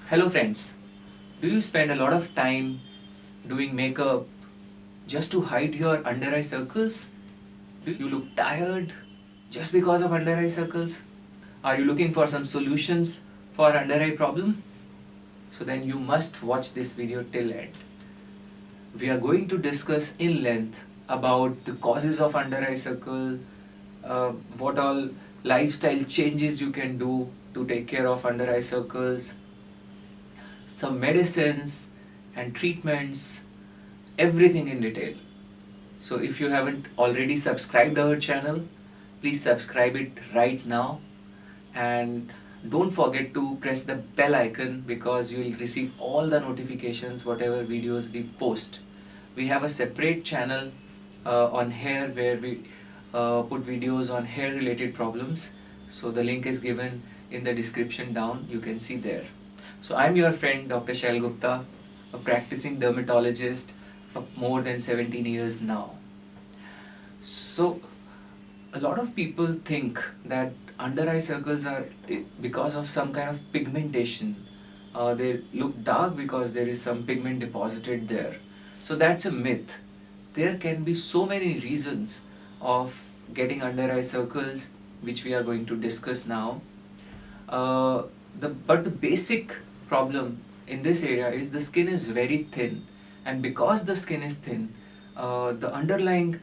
Hello friends, do you spend a lot of time doing makeup just to hide your under eye circles? Do you look tired just because of under eye circles? Are you looking for some solutions for under eye problem? So then you must watch this video till end. We are going to discuss in length about the causes of under eye circle, what all lifestyle changes you can do to take care of under eye circles, some medicines and treatments, everything in detail. So if you haven't already subscribed our channel, please subscribe it right now, and don't forget to press the bell icon because you'll receive all the notifications whatever videos we post. We have a separate channel on hair where we put videos on hair related problems. So the link is given in the description down, you can see there. So I'm your friend Dr. Shail Gupta, a practicing dermatologist for more than 17 years now. So a lot of people think that under eye circles are because of some kind of pigmentation. They look dark because there is some pigment deposited there. So that's a myth. There can be so many reasons of getting under eye circles, which we are going to discuss now. But the basic problem in this area is the skin is very thin, and because the skin is thin, the underlying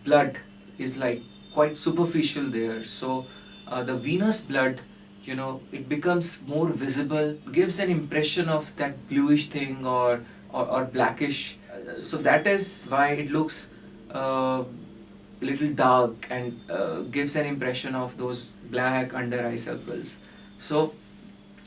blood is like quite superficial there. So the venous blood, it becomes more visible, gives an impression of that bluish thing or blackish. So that is why it looks little dark and gives an impression of those black under eye circles. So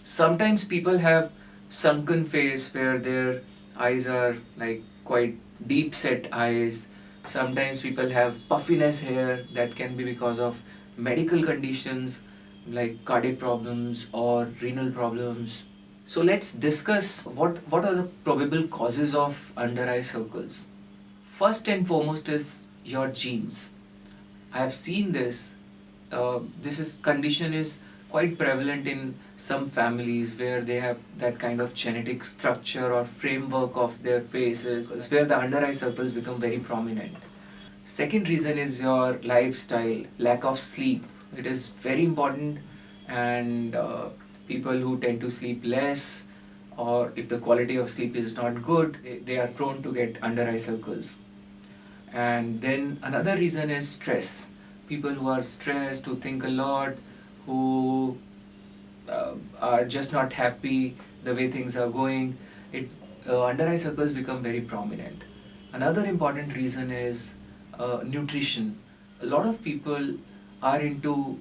sometimes people have sunken face where their eyes are like quite deep set eyes. Sometimes people have puffiness hair that can be because of medical conditions like cardiac problems or renal problems. So let's discuss what are the probable causes of under eye circles. First and foremost is your genes. I have seen this. This condition is quite prevalent in some families where they have that kind of genetic structure or framework of their faces, where the under eye circles become very prominent. Second reason is your lifestyle, lack of sleep. It is very important, and people who tend to sleep less, or if the quality of sleep is not good, they are prone to get under eye circles. And then another reason is stress. People who are stressed, who think a lot, who are just not happy the way things are going, under eye circles become very prominent. Another important reason is nutrition. A lot of people are into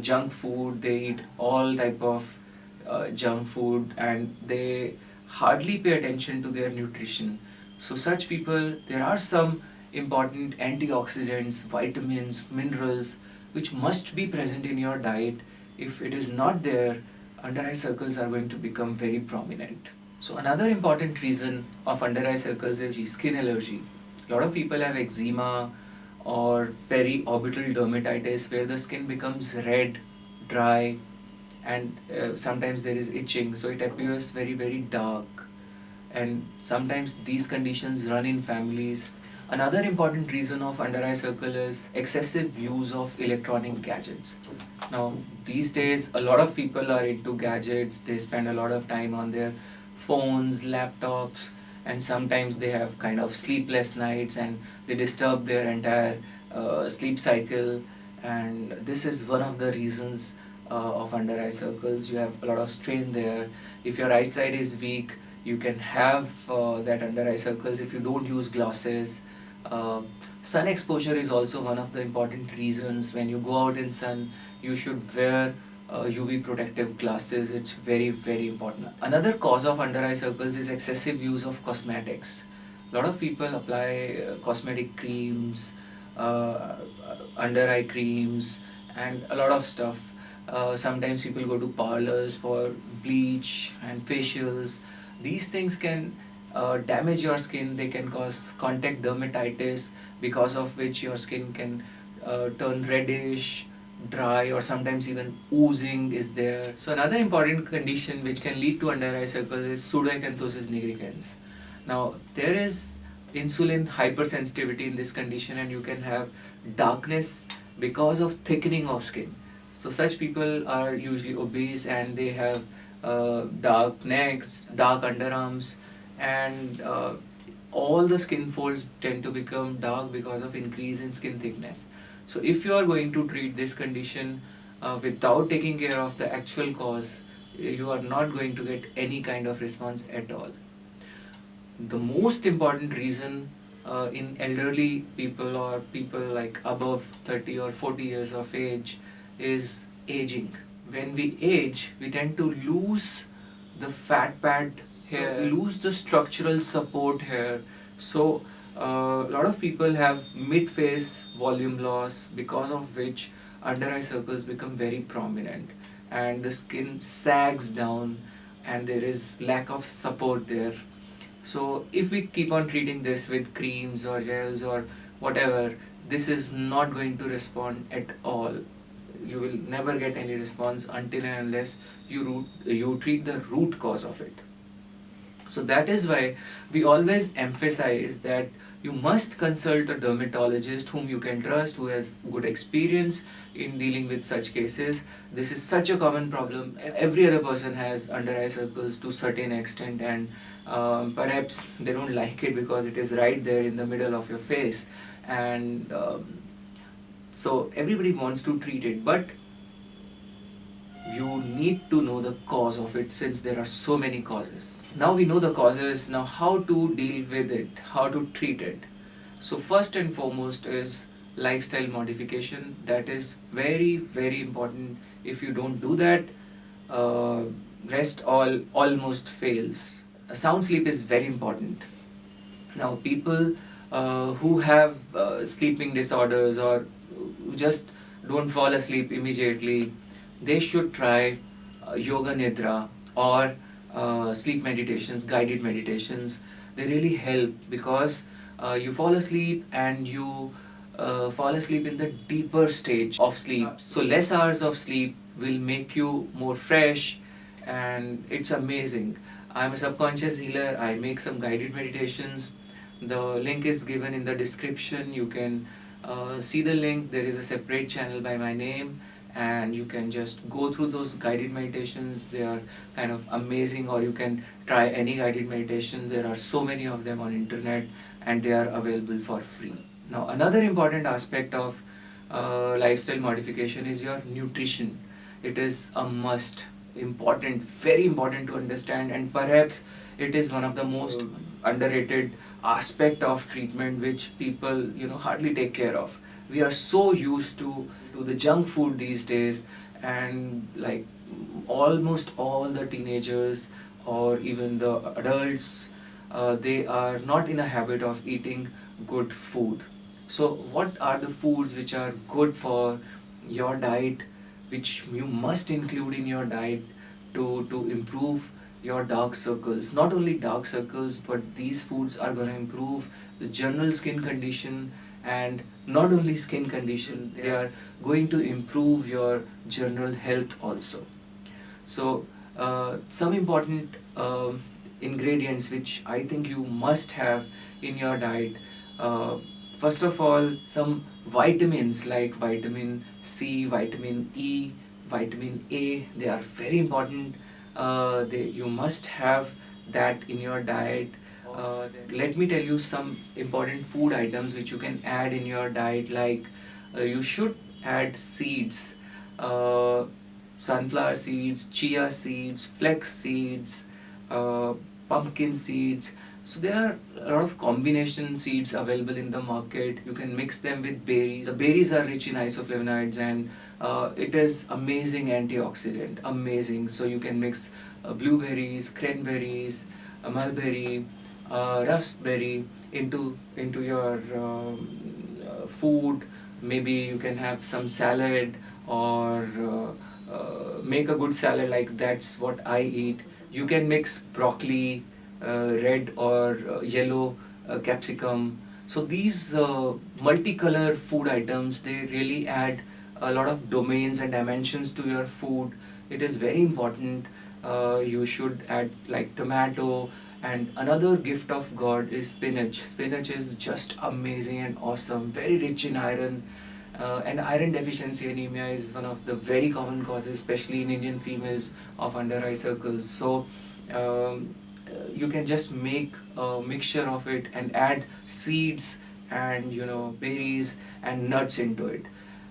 junk food. They eat all type of junk food, and they hardly pay attention to their nutrition. So such people, there are some important antioxidants, vitamins, minerals which must be present in your diet. If it is not there, under eye circles are going to become very prominent. So another important reason of under eye circles is skin allergy. A lot of people have eczema or periorbital dermatitis where the skin becomes red, dry, and sometimes there is itching, so it appears very very dark. And sometimes these conditions run in families. Another important reason of under eye circle is excessive use of electronic gadgets. Now, these days, a lot of people are into gadgets. They spend a lot of time on their phones, laptops, and sometimes they have kind of sleepless nights and they disturb their entire sleep cycle. And this is one of the reasons of under eye circles. You have a lot of strain there. If your eyesight is weak, you can have that under eye circles if you don't use glasses. Sun exposure is also one of the important reasons. When you go out in sun, you should wear UV protective glasses. It's very very important. Another cause of under eye circles is excessive use of cosmetics. A lot of people apply cosmetic creams, under eye creams, and a lot of stuff. Sometimes people go to parlors for bleach and facials. These things can damage your skin. They can cause contact dermatitis, because of which your skin can turn reddish, dry or sometimes even oozing is there. So another important condition which can lead to under eye circles is pseudoacanthosis nigricans. Now there is insulin hypersensitivity in this condition, and you can have darkness because of thickening of skin. So such people are usually obese and they have dark necks, dark underarms, and all the skin folds tend to become dark because of increase in skin thickness. So if you are going to treat this condition without taking care of the actual cause, you are not going to get any kind of response at all. The most important reason in elderly people or people like above 30 or 40 years of age is aging. When we age, we tend to lose the fat pad here, lose the structural support here. So a lot of people have mid-face volume loss, because of which under eye circles become very prominent and the skin sags down and there is lack of support there. So if we keep on treating this with creams or gels or whatever, this is not going to respond at all. You will never get any response until and unless you treat the root cause of it. So that is why we always emphasize that you must consult a dermatologist whom you can trust, who has good experience in dealing with such cases. This is such a common problem. Every other person has under eye circles to certain extent, and perhaps they don't like it because it is right there in the middle of your face, and so everybody wants to treat it, but you need to know the cause of it, since there are so many causes. Now we know the causes. Now how to deal with it, how to treat it. So first and foremost is lifestyle modification. That is very, very important. If you don't do that, rest all almost fails. A sound sleep is very important. Now people who have sleeping disorders or who just don't fall asleep immediately, they should try yoga nidra or sleep meditations, guided meditations. They really help because you fall asleep and you fall asleep in the deeper stage of sleep. So less hours of sleep will make you more fresh, and it's amazing. I'm a subconscious healer. I make some guided meditations. The link is given in the description. You can see the link. There is a separate channel by my name, and you can just go through those guided meditations. They are kind of amazing, or you can try any guided meditation. There are so many of them on internet and they are available for free. Now another important aspect of lifestyle modification is your nutrition. It is a must, important, very important to understand, and perhaps it is one of the most underrated aspect of treatment which people hardly take care of. We are so used to the junk food these days, and like almost all the teenagers or even the adults, they are not in a habit of eating good food. So what are the foods which are good for your diet, which you must include in your diet to improve your dark circles? Not only dark circles, but these foods are going to improve the general skin condition, and not only skin condition, they are going to improve your general health also. So some important ingredients which I think you must have in your diet. First of all, some vitamins like vitamin C, vitamin E, vitamin A. They are very important. You must have that in your diet. Let me tell you some important food items which you can add in your diet. Like you should add seeds, sunflower seeds, chia seeds, flax seeds, pumpkin seeds. So there are a lot of combination seeds available in the market. You can mix them with berries. The berries are rich in isoflavonoids, and it is amazing antioxidant, amazing. So you can mix blueberries, cranberries, mulberry, raspberry into your food. Maybe you can have some salad, or make a good salad. Like that's what I eat. You can mix broccoli, red or yellow capsicum. So these multicolor food items, they really add a lot of domains and dimensions to your food. It is very important. You should add like tomato, and another gift of God is spinach. Spinach is just amazing and awesome, very rich in iron. And iron deficiency anemia is one of the very common causes, especially in Indian females, of under eye circles. So you can just make a mixture of it and add seeds and berries and nuts into it.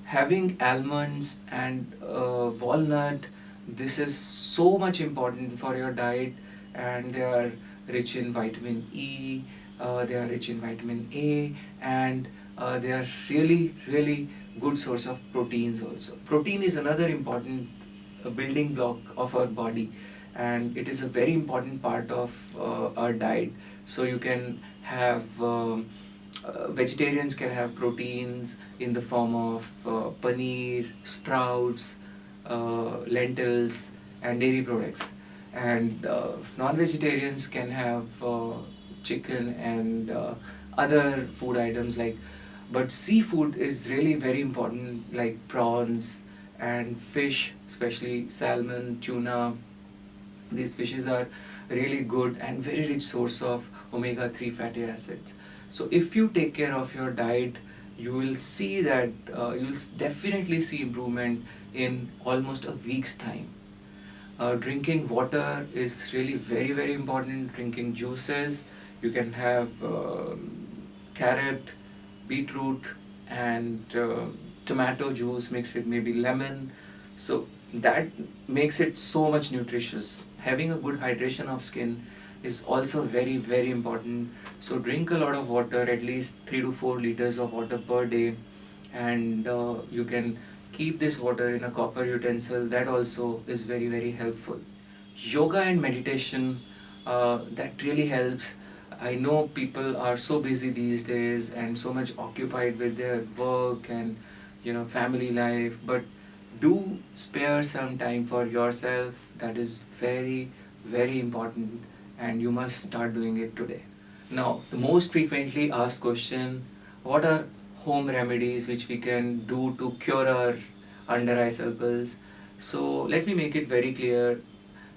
Having almonds and walnut, this is so much important for your diet, and they are rich in vitamin E, they are rich in vitamin A, and they are really, really good source of proteins also. Protein is another important building block of our body, and it is a very important part of our diet. So you can have vegetarians can have proteins in the form of paneer, sprouts, lentils, and dairy products. And non-vegetarians can have chicken and other food items like. But seafood is really very important, like prawns and fish, especially salmon, tuna. These fishes are really good and very rich source of omega-3 fatty acids. So if you take care of your diet, you will see that you'll definitely see improvement in almost a week's time. Drinking water is really very, very important. Drinking juices, you can have carrot, beetroot, and tomato juice mixed with maybe lemon. So that makes it so much nutritious. Having a good hydration of skin is also very, very important. So drink a lot of water, at least 3 to 4 liters of water per day, and you can keep this water in a copper utensil. That also is very, very helpful. Yoga and meditation, that really helps. I know people are so busy these days and so much occupied with their work and family life, but do spare some time for yourself. That is very, very important, and you must start doing it today. Now, the most frequently asked question: what are home remedies which we can do to cure our under eye circles? So let me make it very clear,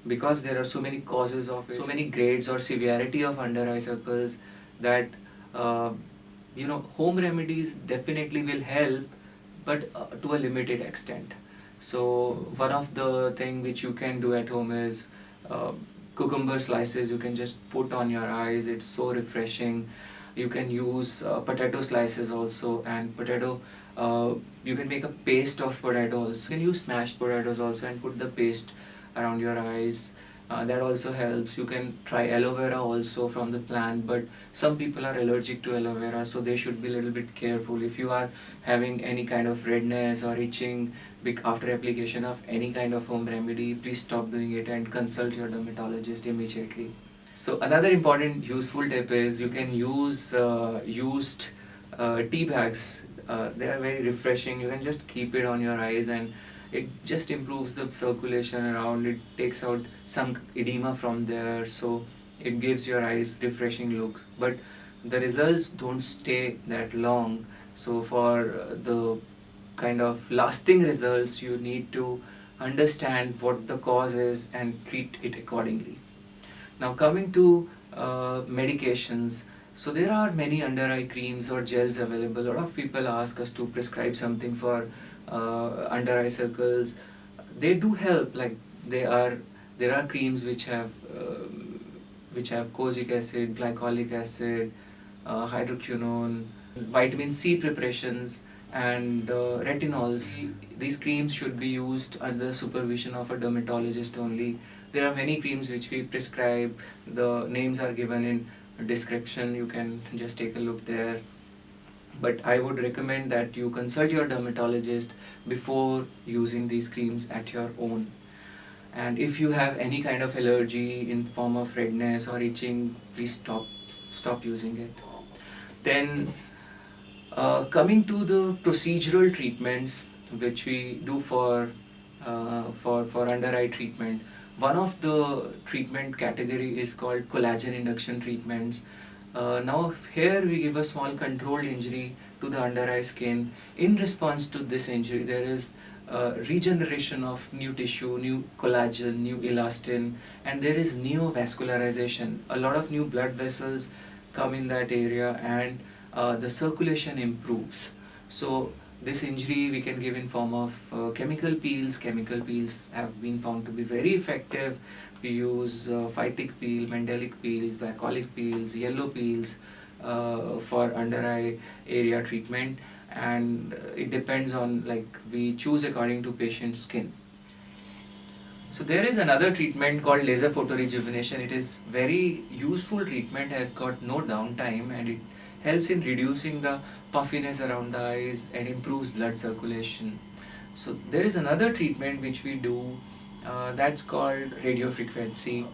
because there are so many causes of it, so many grades or severity of under eye circles, that uh, home remedies definitely will help, but to a limited extent. So one of the thing which you can do at home is uh, cucumber slices. You can just put on your eyes. It's so refreshing. You can use potato slices also, and potato. You can make a paste of potato also. You can use smashed potatoes also and put the paste around your eyes. That also helps. You can try aloe vera also from the plant, but some people are allergic to aloe vera, so they should be a little bit careful. If you are having any kind of redness or itching after application of any kind of home remedy, please stop doing it and consult your dermatologist immediately. So another important useful tip is you can use used tea bags. They are very refreshing. You can just keep it on your eyes, and it just improves the circulation around. It takes out some edema from there, so it gives your eyes refreshing looks. But the results don't stay that long. So for the kind of lasting results, you need to understand what the cause is and treat it accordingly. Now coming to medications, so there are many under eye creams or gels available. A lot of people ask us to prescribe something for under eye circles. They do help. Like there are creams which have kojic acid, glycolic acid, hydroquinone, vitamin C preparations, and retinols. These creams should be used under supervision of a dermatologist only. There are many creams which we prescribe. The names are given in description. You can just take a look there. But I would recommend that you consult your dermatologist before using these creams at your own. And if you have any kind of allergy in form of redness or itching, please stop using it. Then coming to the procedural treatments which we do for under eye treatment, one of the treatment category is called collagen induction treatments. Now here we give a small controlled injury to the under eye skin. In response to this injury, there is regeneration of new tissue, new collagen, new elastin, and there is neovascularization. A lot of new blood vessels come in that area, and the circulation improves. So this injury we can give in form of chemical peels. Chemical peels have been found to be very effective. We use phytic peel, Mandelic peels, glycolic peels, yellow peels for under eye area treatment, and it depends on, like, we choose according to patient's skin. So there is another treatment called laser photorejuvenation. It is very useful treatment, has got no downtime, and it helps in reducing the puffiness around the eyes and improves blood circulation. So there is another treatment which we do, that's called radiofrequency.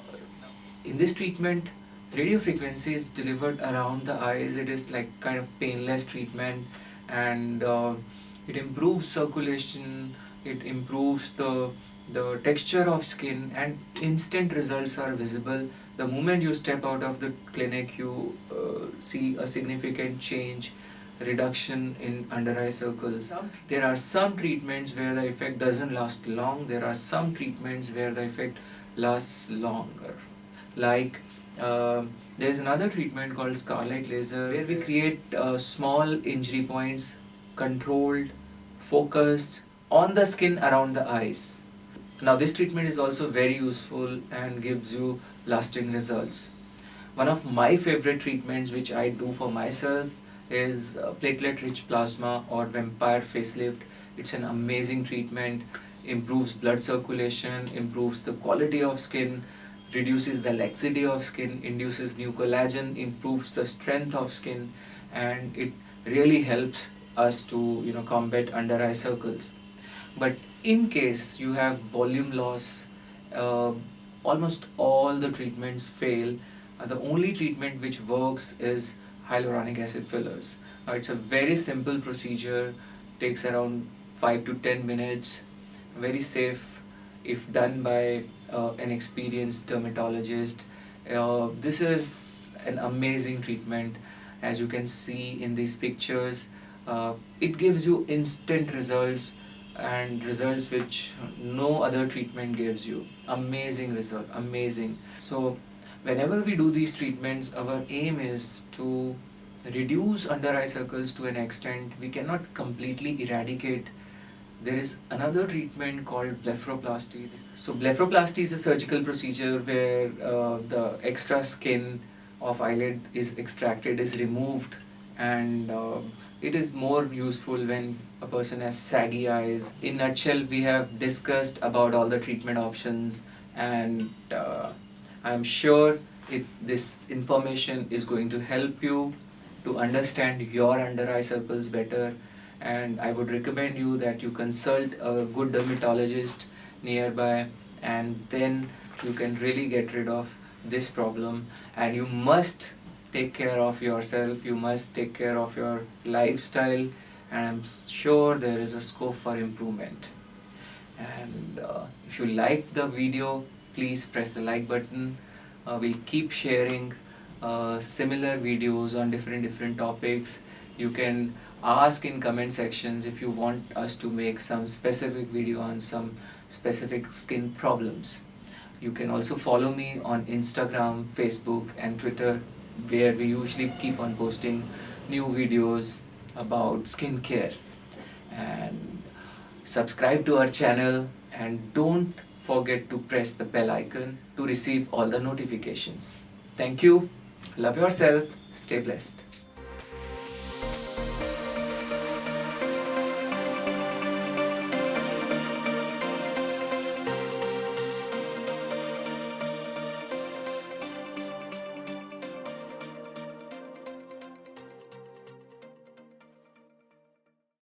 In this treatment, radiofrequency is delivered around the eyes. It is like kind of painless treatment, and it improves circulation, it improves the texture of skin, and instant results are visible. The moment you step out of the clinic, you see a significant change, reduction in under eye circles. There are some treatments where the effect doesn't last long. There are some treatments where the effect lasts longer. Like there is another treatment called scarlet laser, where we create small injury points, controlled, focused on the skin around the eyes. Now this treatment is also very useful and gives you lasting results. One of my favorite treatments which I do for myself is platelet rich plasma or vampire facelift. It's an amazing treatment, improves blood circulation, improves the quality of skin, reduces the laxity of skin, induces new collagen, improves the strength of skin, and it really helps us to combat under eye circles. But in case you have volume loss, uh, almost all the treatments fail. The only treatment which works is hyaluronic acid fillers. It's a very simple procedure, takes around 5 to 10 minutes, very safe if done by an experienced dermatologist. This is an amazing treatment. As you can see in these pictures, it gives you instant results, and results which no other treatment gives you. Amazing result, amazing. So whenever we do these treatments, our aim is to reduce under eye circles to an extent. We cannot completely eradicate. There is another treatment called blepharoplasty. So blepharoplasty is a surgical procedure where the extra skin of eyelid is extracted, is removed, and it is more useful when a person has saggy eyes. In nutshell, we have discussed about all the treatment options, and I'm sure this information is going to help you to understand your under eye circles better, and I would recommend you that you consult a good dermatologist nearby, and then you can really get rid of this problem. And you must take care of yourself, you must take care of your lifestyle, and I'm sure there is a scope for improvement. And if you liked the video, please press the like button. We'll keep sharing similar videos on different topics. You can ask in comment sections if you want us to make some specific video on some specific skin problems. You can also follow me on Instagram, Facebook, and Twitter, where we usually keep on posting new videos about skincare. And subscribe to our channel, and don't forget to press the bell icon to receive all the notifications. Thank you. Love yourself. Stay blessed.